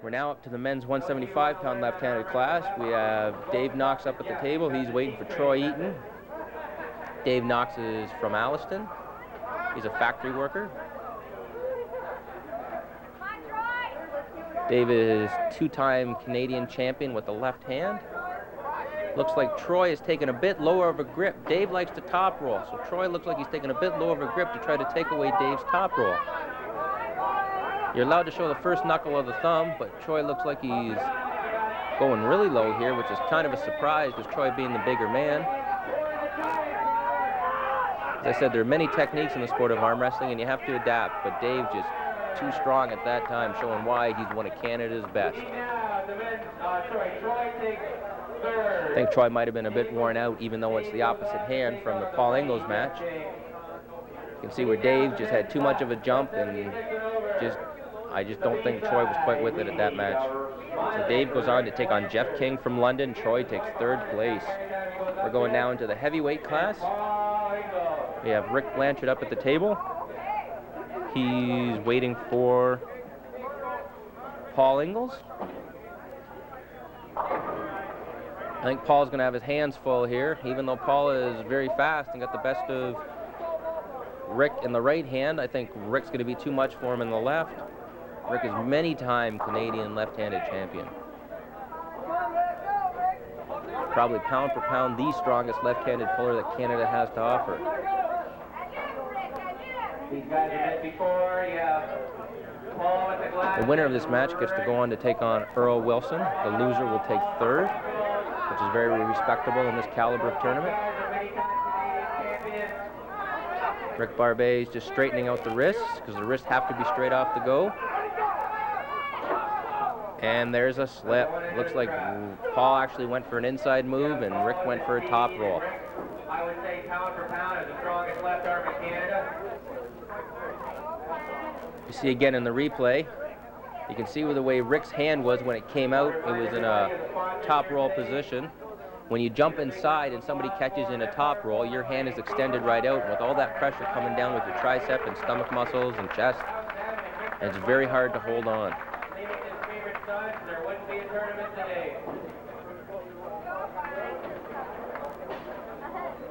We're now up to the men's 175-pound left-handed class. We have Dave Knox up at the table. He's waiting for Troy Eaton. Dave Knox is from Alliston. He's a factory worker. Dave is two-time Canadian champion with the left hand. Looks like Troy is taking a bit lower of a grip. Dave likes to top roll, so Troy looks like he's taking a bit lower of a grip to try to take away Dave's top roll. You're allowed to show the first knuckle of the thumb, but Troy looks like he's going really low here, which is kind of a surprise because Troy being the bigger man. As I said, there are many techniques in the sport of arm wrestling and you have to adapt, but Dave just too strong at that time, showing why he's one of Canada's best. I think Troy might have been a bit worn out, even though it's the opposite hand from the Paul Ingalls match. You can see where Dave just had too much of a jump and I just don't think Troy was quite with it at that match. So Dave goes on to take on Jeff King from London. Troy takes third place. We're going now into the heavyweight class. We have Rick Blanchard up at the table. He's waiting for Paul Ingalls. I think Paul's going to have his hands full here, even though Paul is very fast and got the best of Rick in the right hand. I think Rick's going to be too much for him in the left. Rick is many-time Canadian left-handed champion. Probably pound for pound the strongest left-handed puller that Canada has to offer. The winner of this match gets to go on to take on Earl Wilson. The loser will take third, which is very respectable in this caliber of tournament. Rick Barbet is just straightening out the wrists because the wrists have to be straight off the go. And there's a slip. Looks like Paul actually went for an inside move and Rick went for a top roll. I would say pound for pound is the strongest left arm in Canada. You see again in the replay, you can see the way Rick's hand was when it came out. It was in a top roll position. When you jump inside and somebody catches in a top roll, your hand is extended right out, and with all that pressure coming down with your tricep and stomach muscles and chest, and it's very hard to hold on. There wouldn't be a tournament today.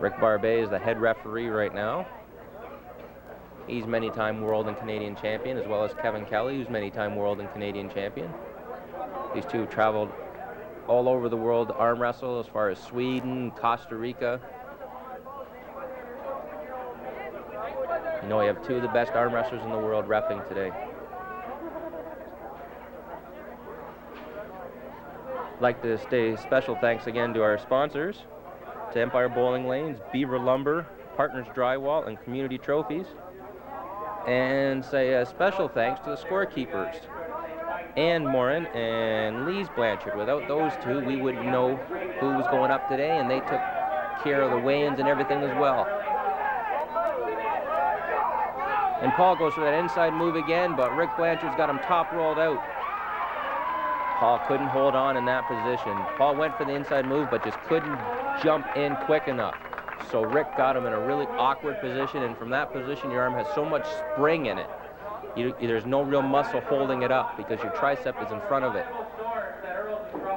Rick Barbet is the head referee right now. He's many-time world and Canadian champion, as well as Kevin Kelly, who's many-time world and Canadian champion. These two have traveled all over the world to arm wrestle, as far as Sweden, Costa Rica. You know, we have two of the best arm wrestlers in the world reffing today. I'd like to say special thanks again to our sponsors, to Empire Bowling Lanes, Beaver Lumber, Partners Drywall, and Community Trophies. And say a special thanks to the scorekeepers, Ann Morin and Lise Blanchard. Without those two, we wouldn't know who was going up today, and they took care of the weigh-ins and everything as well. And Paul goes for that inside move again, but Rick Blanchard's got him top rolled out. Paul couldn't hold on in that position. Paul went for the inside move, but just couldn't jump in quick enough. So Rick got him in a really awkward position, and from that position, your arm has so much spring in it. There's no real muscle holding it up because your tricep is in front of it.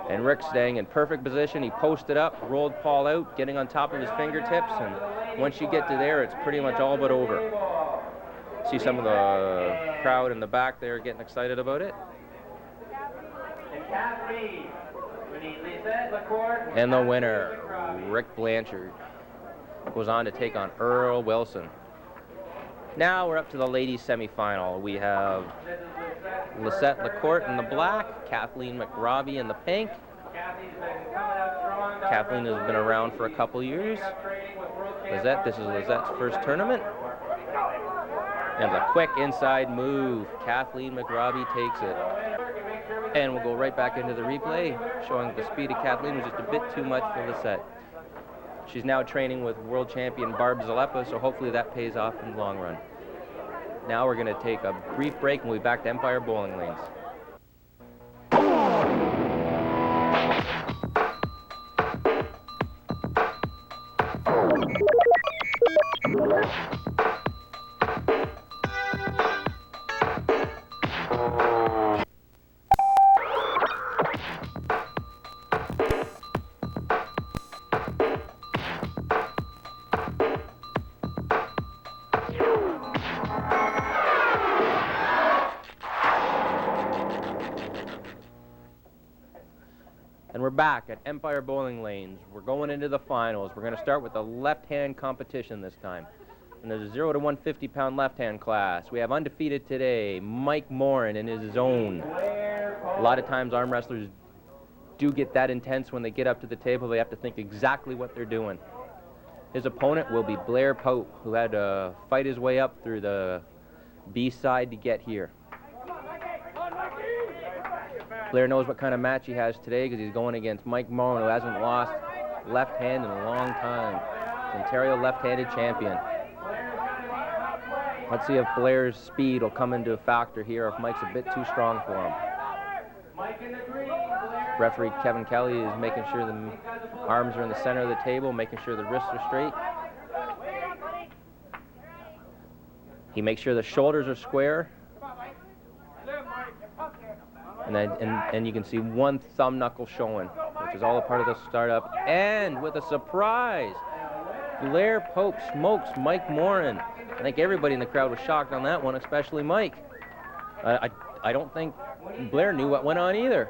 And Rick's staying in perfect position. He posted up, rolled Paul out, getting on top of his fingertips, and once you get to there, it's pretty much all but over. See some of the crowd in the back there getting excited about it. And the winner, Rick Blanchard, goes on to take on Earl Wilson. Now we're up to the ladies semifinal. We have Lisette Lacourt in the black, Kathleen McRobbie in the pink. Kathleen has been around for a couple years. Lisette, this is Lisette's first tournament. And a quick inside move. Kathleen McRobbie takes it. And we'll go right back into the replay, showing the speed of Kathleen was just a bit too much for Lisette. She's now training with world champion Barb Zalepa, so hopefully that pays off in the long run. Now we're going to take a brief break and we'll be back to Empire Bowling Lanes. we're back at Empire Bowling Lanes. We're going into the finals. We're going to start with the left-hand competition this time. And there's a 0 to 150-pound left-hand class. We have undefeated today, Mike Morin in his zone. A lot of times arm wrestlers do get that intense when they get up to the table. They have to think exactly what they're doing. His opponent will be Blair Pope, who had to fight his way up through the B side to get here. Blair knows what kind of match he has today because he's going against Mike Morin, who hasn't lost left hand in a long time. Ontario left-handed champion. Let's see if Blair's speed will come into a factor here, if Mike's a bit too strong for him. Referee Kevin Kelly is making sure the arms are in the center of the table, making sure the wrists are straight. He makes sure the shoulders are square. And you can see one thumb knuckle showing, which is all a part of the startup. And with a surprise, Blair Pope smokes Mike Morin. I think everybody in the crowd was shocked on that one, especially Mike. I don't think Blair knew what went on either.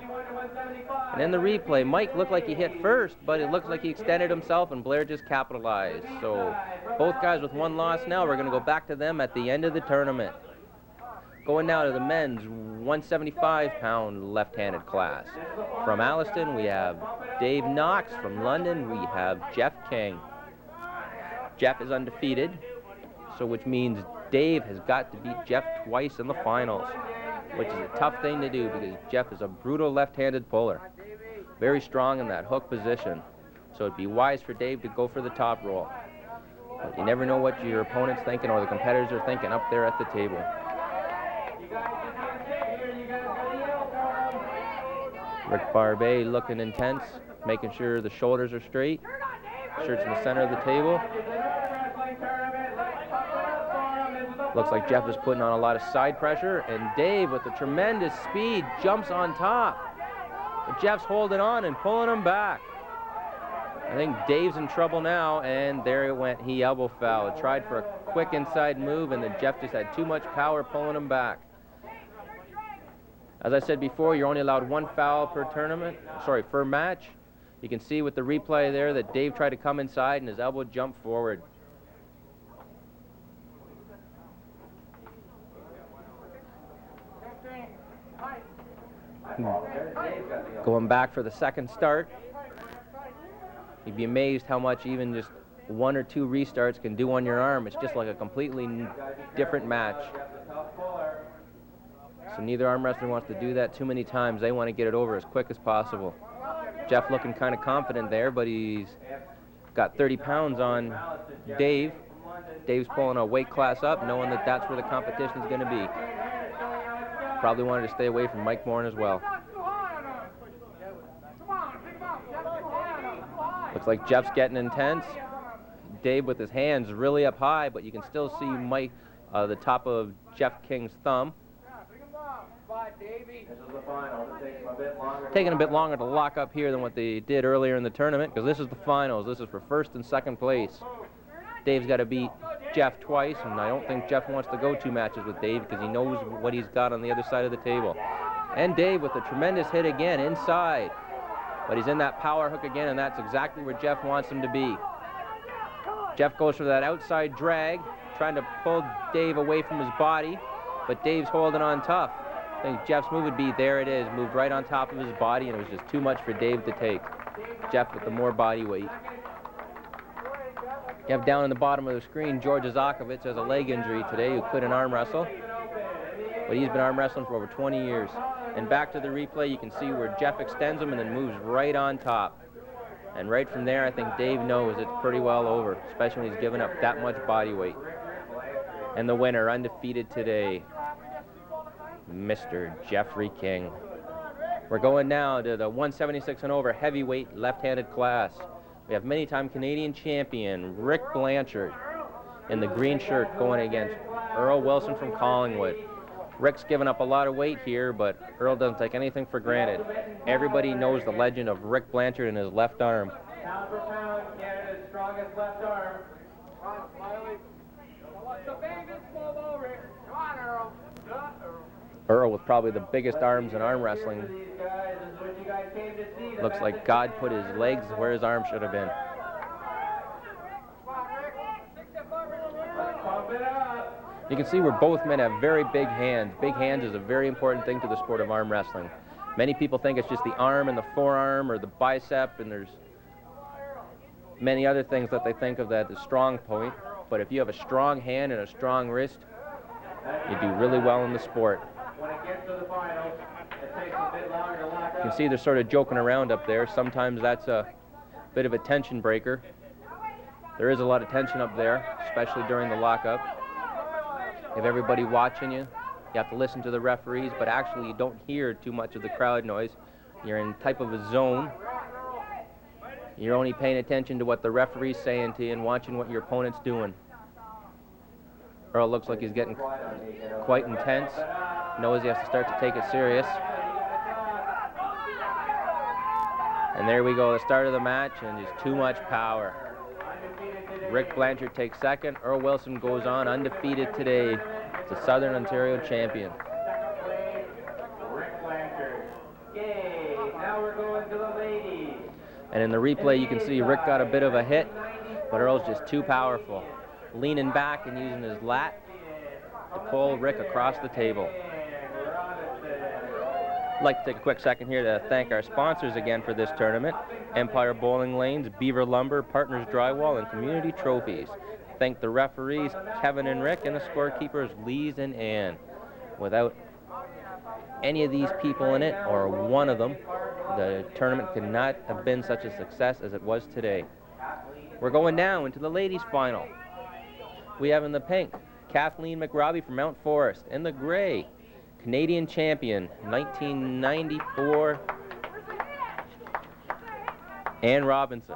And in the replay, Mike looked like he hit first, but it looks like he extended himself and Blair just capitalized. So both guys with one loss now. We're going to go back to them at the end of the tournament. Going now to the men's 175-pound left-handed class. From Alliston, we have Dave Knox. From London, we have Jeff King. Jeff is undefeated, so which means Dave has got to beat Jeff twice in the finals, which is a tough thing to do because Jeff is a brutal left-handed puller. Very strong in that hook position. So it'd be wise for Dave to go for the top roll. But you never know what your opponent's thinking or the competitors are thinking up there at the table. Rick Barbet looking intense, making sure the shoulders are straight. Shirt's in the center of the table. Looks like Jeff is putting on a lot of side pressure, and Dave, with the tremendous speed, jumps on top. But Jeff's holding on and pulling him back. I think Dave's in trouble now, and there it went. He elbow fouled. Tried for a quick inside move, and then Jeff just had too much power pulling him back. As I said before, you're only allowed one foul per per match. You can see with the replay there that Dave tried to come inside and his elbow jumped forward. Going back for the second start. You'd be amazed how much even just one or two restarts can do on your arm. It's just like a completely different match. So neither arm wrestler wants to do that too many times. They want to get it over as quick as possible. Jeff looking kind of confident there, but he's got 30 pounds on Dave. Dave's pulling a weight class up, knowing that that's where the competition is going to be. Probably wanted to stay away from Mike Morin as well. Looks like Jeff's getting intense. Dave with his hands really up high, but you can still see Mike, the top of Jeff King's thumb. Taking a bit longer to lock up here than what they did earlier in the tournament, because this is the finals. This is for first and second place. Dave's got to beat Jeff twice, and I don't think Jeff wants to go two matches with Dave because he knows what he's got on the other side of the table. And Dave with a tremendous hit again inside. But he's in that power hook again, and that's exactly where Jeff wants him to be. Jeff goes for that outside drag, trying to pull Dave away from his body, but Dave's holding on tough. I think Jeff's move would be, there it is, moved right on top of his body, and it was just too much for Dave to take. Jeff with the more body weight. You have down in the bottom of the screen, George Zakovich has a leg injury today who couldn't arm wrestle. But he's been arm wrestling for over 20 years. And back to the replay, you can see where Jeff extends him and then moves right on top. And right from there, I think Dave knows it's pretty well over, especially when he's given up that much body weight. And the winner, undefeated today, Mr. Jeffrey King. We're going now to the 176 and over heavyweight left-handed class. We have many-time Canadian champion Rick Blanchard in the green shirt going against Earl Wilson from Collingwood. Rick's given up a lot of weight here, but Earl doesn't take anything for granted. Everybody knows the legend of Rick Blanchard and his left arm. Pound for pound, Canada's strongest left arm. Earl with probably the biggest arms in arm wrestling guys came to see. Looks like God put his legs where his arms should have been. Pump it up. You can see where both men have very big hands. Big hands is a very important thing to the sport of arm wrestling. Many people think it's just the arm and the forearm or the bicep, and there's many other things that they think of that the strong point. But if you have a strong hand and a strong wrist, you do really well in the sport. When it gets to the finals, it takes a bit longer to lock You can up. see they're sort of joking around up there. Sometimes that's a bit of a tension breaker. There is a lot of tension up there, especially during the lockup. You have everybody watching you. You have to listen to the referees, but actually you don't hear too much of the crowd noise. You're in type of a zone. You're only paying attention to what the referee's saying to you and watching what your opponent's doing. Earl looks like he's getting quite intense. Knows he has to start to take it serious. And there we go, the start of the match, and just too much power. Rick Blanchard takes second. Earl Wilson goes on undefeated today. It's the Southern Ontario champion. Rick Blanchard. Okay, now we're going to the ladies. And in the replay, you can see Rick got a bit of a hit, but Earl's just too powerful. Leaning back and using his lat to pull Rick across the table. I'd like to take a quick second here to thank our sponsors again for this tournament: Empire Bowling Lanes, Beaver Lumber, Partners Drywall, and Community Trophies. Thank the referees, Kevin and Rick, and the scorekeepers, Lise and Ann. Without any of these people in it, or one of them, the tournament could not have been such a success as it was today. We're going now into the ladies' final. We have in the pink, Kathleen McRobbie from Mount Forest. In the gray, Canadian champion, 1994, Ann Robinson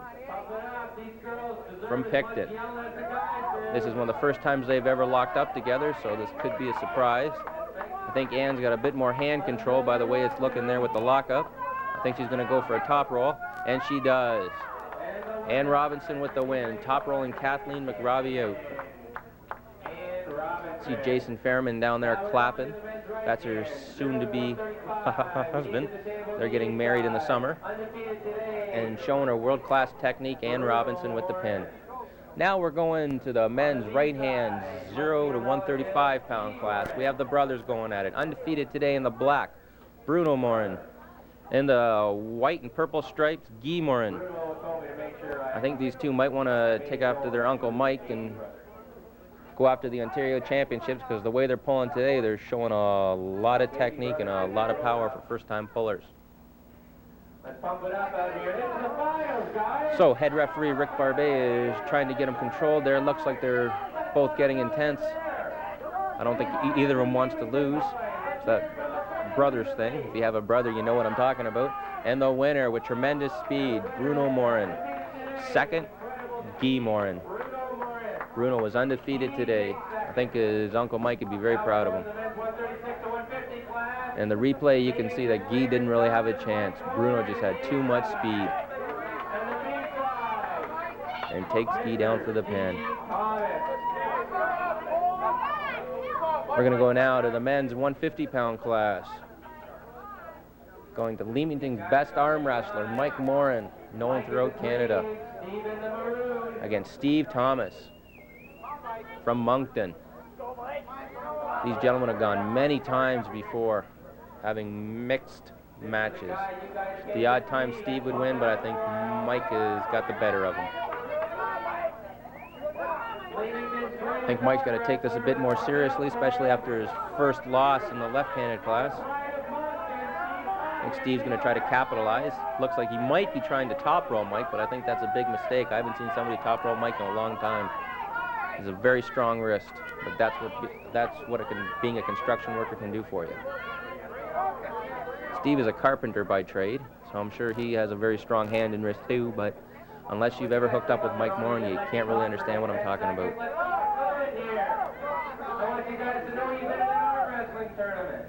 from Picton. This is one of the first times they've ever locked up together, so this could be a surprise. I think Ann's got a bit more hand control by the way it's looking there with the lockup. I think she's going to go for a top roll, and she does. Ann Robinson with the win. Top rolling Kathleen McRobbie out. See Jason Fairman down there clapping. That's her soon-to-be husband. They're getting married in the summer. And showing her world-class technique, Ann Robinson with the pin. Now we're going to the men's right hand 0 to 135 pound class. We have the brothers going at it. Undefeated today in the black, Bruno Morin. In the white and purple stripes, Guy Morin. I think these two might want to take after their Uncle Mike and go after the Ontario Championships, because the way they're pulling today, they're showing a lot of technique and a lot of power for first-time pullers. Let's pump it up out here. This is the finals, guys. So head referee Rick Barbet is trying to get them controlled there. Looks like they're both getting intense. I don't think either of them wants to lose. It's that brothers thing. If you have a brother, you know what I'm talking about. And the winner with tremendous speed, Bruno Morin. Second, Guy Morin. Bruno was undefeated today. I think his Uncle Mike would be very proud of him. In the replay, you can see that Guy didn't really have a chance. Bruno just had too much speed. And takes Guy down for the pin. We're going to go now to the men's 150 pound class. Going to Leamington's best arm wrestler, Mike Morin, known throughout Canada, against Steve Thomas from Moncton. These gentlemen have gone many times before, having mixed matches. The odd time Steve would win, but I think Mike has got the better of him. I think Mike's got to take this a bit more seriously, especially after his first loss in the left-handed class. I think Steve's going to try to capitalize. Looks like he might be trying to top roll Mike, but I think that's a big mistake. I haven't seen somebody top roll Mike in a long time. He's a very strong wrist, but that's what being a construction worker can do for you. Steve is a carpenter by trade, so I'm sure he has a very strong hand and wrist too, but unless you've ever hooked up with Mike Morin, you can't really understand what I'm talking about. I want you guys to know you've been in an arm wrestling tournament.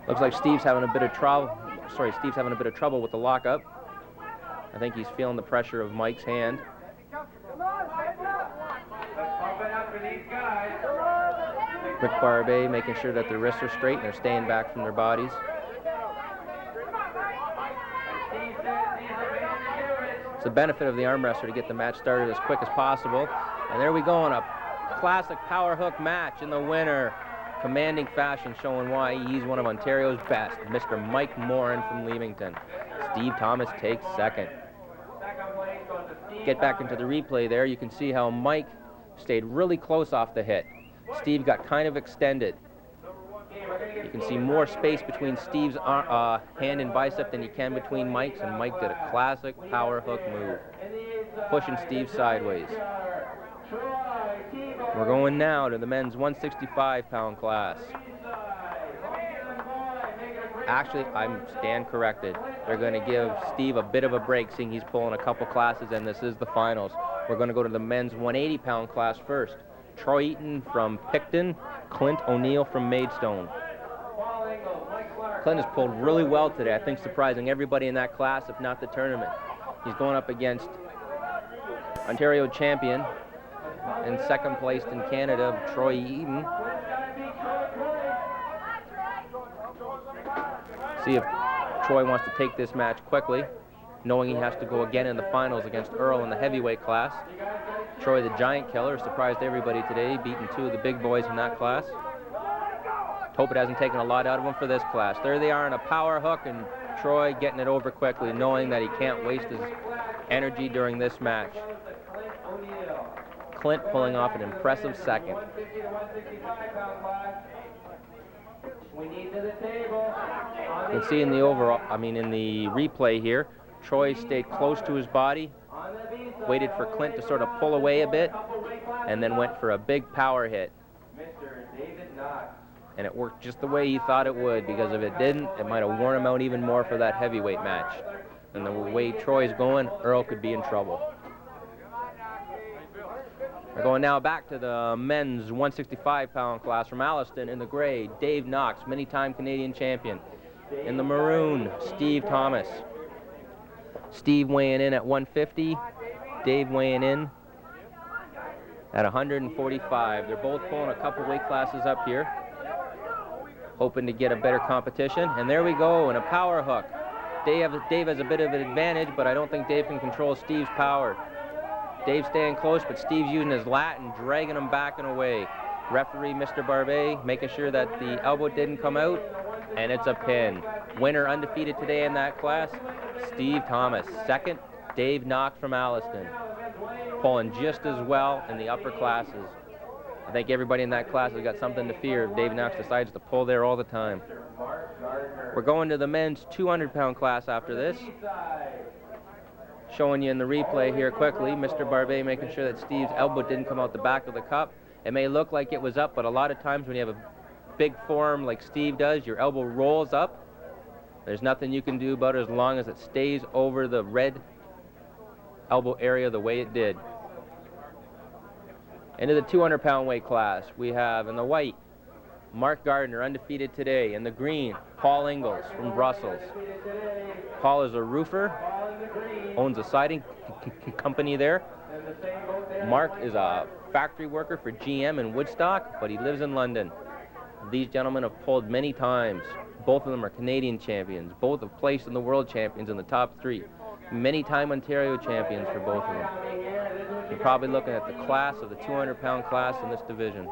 Looks like Steve's having a bit of trouble. Steve's having a bit of trouble with the lockup. I think he's feeling the pressure of Mike's hand. Rick Barbet making sure that their wrists are straight and they're staying back from their bodies. It's the benefit of the arm wrestler to get the match started as quick as possible. And there we go in a classic power hook match in the winner. Commanding fashion, showing why he's one of Ontario's best. Mr. Mike Morin from Leamington. Steve Thomas takes second. Get back into the replay there. You can see how Mike stayed really close off the hit. Steve got kind of extended. You can see more space between Steve's hand and bicep than you can between Mike's, and Mike did a classic power hook move, pushing Steve sideways. We're going now to the men's 165-pound class. Actually, I stand corrected. They're going to give Steve a bit of a break, seeing he's pulling a couple classes, and this is the finals. We're going to go to the men's 180-pound class first. Troy Eaton from Picton, Clint O'Neill from Maidstone. Clint has pulled really well today, I think surprising everybody in that class, if not the tournament. He's going up against Ontario champion and second placed in Canada, Troy Eaton. See if Troy wants to take this match quickly, knowing he has to go again in the finals against Earl in the heavyweight class. Troy, the giant killer, surprised everybody today, beating two of the big boys in that class. Hope it hasn't taken a lot out of him for this class. There they are in a power hook, and Troy getting it over quickly, knowing that he can't waste his energy during this match. Clint pulling off an impressive second. You can see in the in the replay here, Troy stayed close to his body, waited for Clint to sort of pull away a bit, and then went for a big power hit. And it worked just the way he thought it would, because if it didn't, it might have worn him out even more for that heavyweight match. And the way Troy's going, Earl could be in trouble. We're going now back to the men's 165-pound class from Alliston in the gray, Dave Knox, many-time Canadian champion. In the maroon, Steve Thomas. Steve weighing in at 150, Dave weighing in at 145. They're both pulling a couple weight classes up here, hoping to get a better competition. And there we go, in a power hook. Dave has a bit of an advantage, but I don't think Dave can control Steve's power. Dave's staying close, but Steve's using his lat and dragging him back and away. Referee, Mr. Barbet, making sure that the elbow didn't come out, and it's a pin. Winner undefeated today in that class, Steve Thomas. Second, Dave Knox from Alliston, pulling just as well in the upper classes. I think everybody in that class has got something to fear if Dave Knox decides to pull there all the time. We're going to the men's 200-pound class after this. Showing you in the replay here quickly, Mr. Barbet making sure that Steve's elbow didn't come out the back of the cup. It may look like it was up, but a lot of times when you have a big forearm like Steve does, your elbow rolls up. There's nothing you can do about it as long as it stays over the red elbow area the way it did. Into the 200-pound weight class, we have in the white, Mark Gardner, undefeated today. In the green, Paul Ingalls from Brussels. Paul is a roofer, owns a siding company there. Mark is a factory worker for GM in Woodstock, but he lives in London. These gentlemen have pulled many times. Both of them are Canadian champions. Both have placed in the world champions in the top three. Many-time Ontario champions for both of them. You're probably looking at the class of the 200-pound class in this division.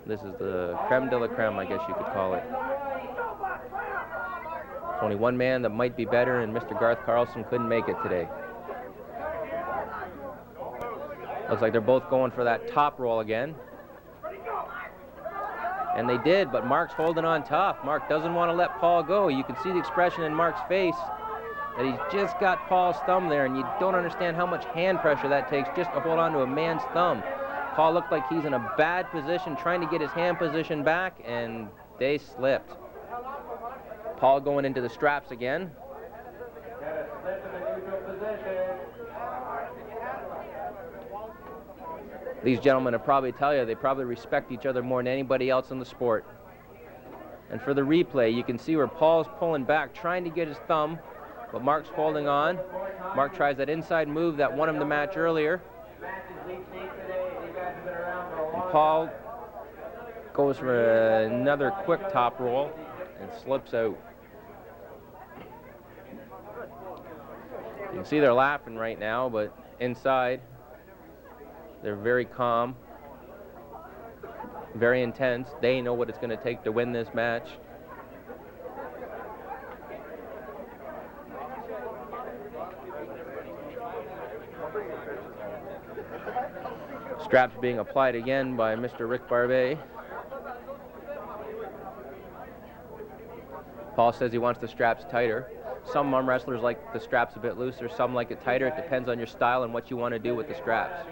This is the creme de la creme, I guess you could call it. There's only one man that might be better, and Mr. Garth Carlson couldn't make it today. Looks like they're both going for that top roll again. And they did, but Mark's holding on tough. Mark doesn't want to let Paul go. You can see the expression in Mark's face that he's just got Paul's thumb there, and you don't understand how much hand pressure that takes just to hold on to a man's thumb. Paul looked like he's in a bad position, trying to get his hand position back, and they slipped. Paul going into the straps again. These gentlemen will probably tell you they probably respect each other more than anybody else in the sport. And for the replay, you can see where Paul's pulling back, trying to get his thumb, but Mark's holding on. Mark tries that inside move that won him the match earlier. And Paul goes for another quick top roll and slips out. You can see they're laughing right now, but inside they're very calm, very intense. They know what it's going to take to win this match. Straps being applied again by Mr. Rick Barbet. Paul says he wants the straps tighter. Some arm wrestlers like the straps a bit looser, some like it tighter. It depends on your style and what you want to do with the straps.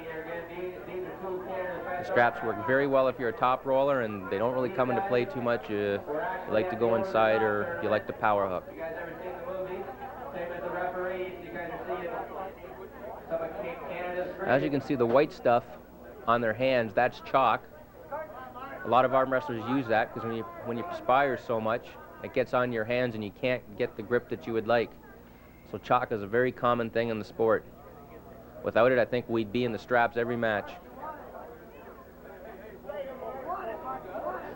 The straps work very well if you're a top roller, and they don't really come into play too much. You like to go inside, or you like the power hook. As you can see, the white stuff on their hands, that's chalk. A lot of arm wrestlers use that because when you perspire so much, it gets on your hands and you can't get the grip that you would like. So chalk is a very common thing in the sport. Without it, I think we'd be in the straps every match.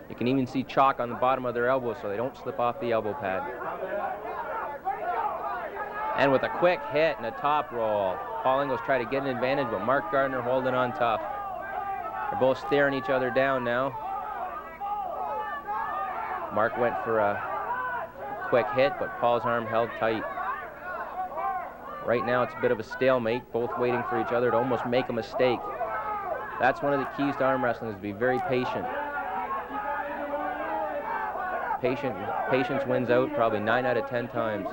You can even see chalk on the bottom of their elbows so they don't slip off the elbow pad. And with a quick hit and a top roll, Paul Ingles tried to get an advantage, but Mark Gardner holding on tough. They're both staring each other down now. Mark went for a quick hit, but Paul's arm held tight. Right now it's a bit of a stalemate, both waiting for each other to almost make a mistake. That's one of the keys to arm wrestling, is to be very patient. Patience wins out probably 9 out of 10 times.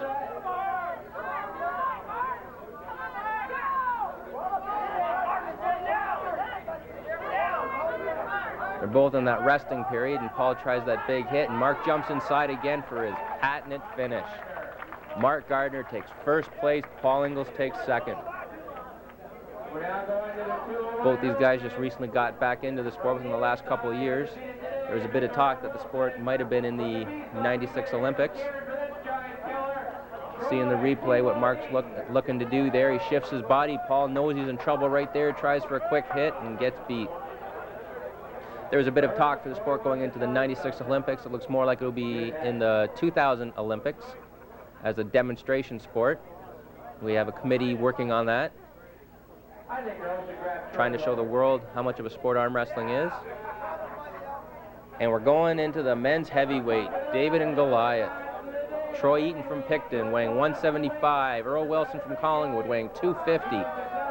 They're both in that resting period, and Paul tries that big hit, and Mark jumps inside again for his patented finish. Mark Gardner takes first place, Paul Ingles takes second. Both these guys just recently got back into the sport within the last couple of years. There was a bit of talk that the sport might have been in the '96 Olympics. Seeing the replay, what Mark's looking to do there, he shifts his body. Paul knows he's in trouble right there, tries for a quick hit, and gets beat. There was a bit of talk for the sport going into the '96 Olympics. It looks more like it'll be in the 2000 Olympics as a demonstration sport. We have a committee working on that, trying to show the world how much of a sport arm wrestling is. And we're going into the men's heavyweight, David and Goliath. Troy Eaton from Picton weighing 175, Earl Wilson from Collingwood weighing 250.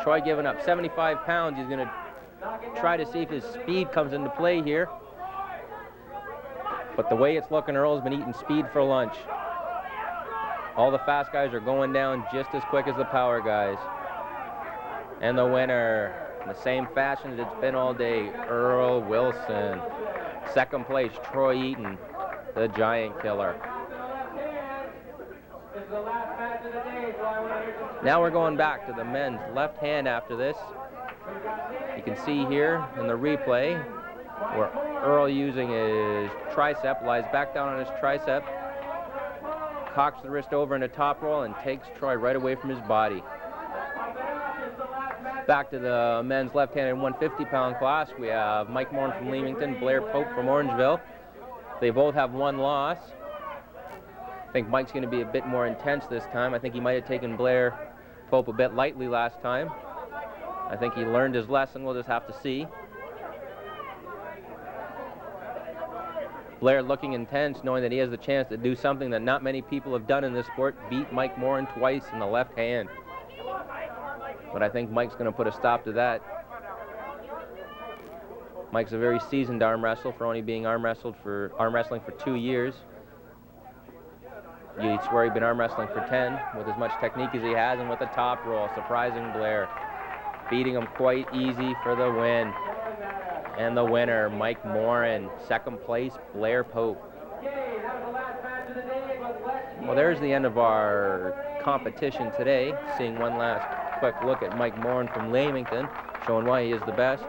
Troy giving up 75 pounds. He's going to try to see if his speed comes into play here. But the way it's looking, Earl's been eating speed for lunch. All the fast guys are going down just as quick as the power guys. And the winner, in the same fashion as it's been all day, Earl Wilson. Second place, Troy Eaton, the Giant Killer. Now we're going back to the men's left hand after this. You can see here in the replay where Earl, using his tricep, lies back down on his tricep, cocks the wrist over in a top roll, and takes Troy right away from his body. Back to the men's left-handed 150-pound class, we have Mike Moran from Leamington, Blair Pope from Orangeville. They both have one loss. I think Mike's going to be a bit more intense this time. I think he might have taken Blair Pope a bit lightly last time. I think he learned his lesson. We'll just have to see. Blair looking intense, knowing that he has the chance to do something that not many people have done in this sport, beat Mike Moran twice in the left hand. But I think Mike's going to put a stop to that. Mike's a very seasoned arm wrestler for only being arm wrestling for 2 years. You'd swear he'd been arm wrestling for 10 with as much technique as he has, and with a top roll, surprising Blair. Beating him quite easy for the win. And the winner, Mike Moran. Second place, Blair Pope. Well, there's the end of our competition today. Seeing one last quick look at Mike Moran from Leamington, showing why he is the best.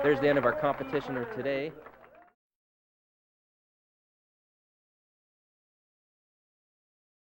There's the end of our competition today.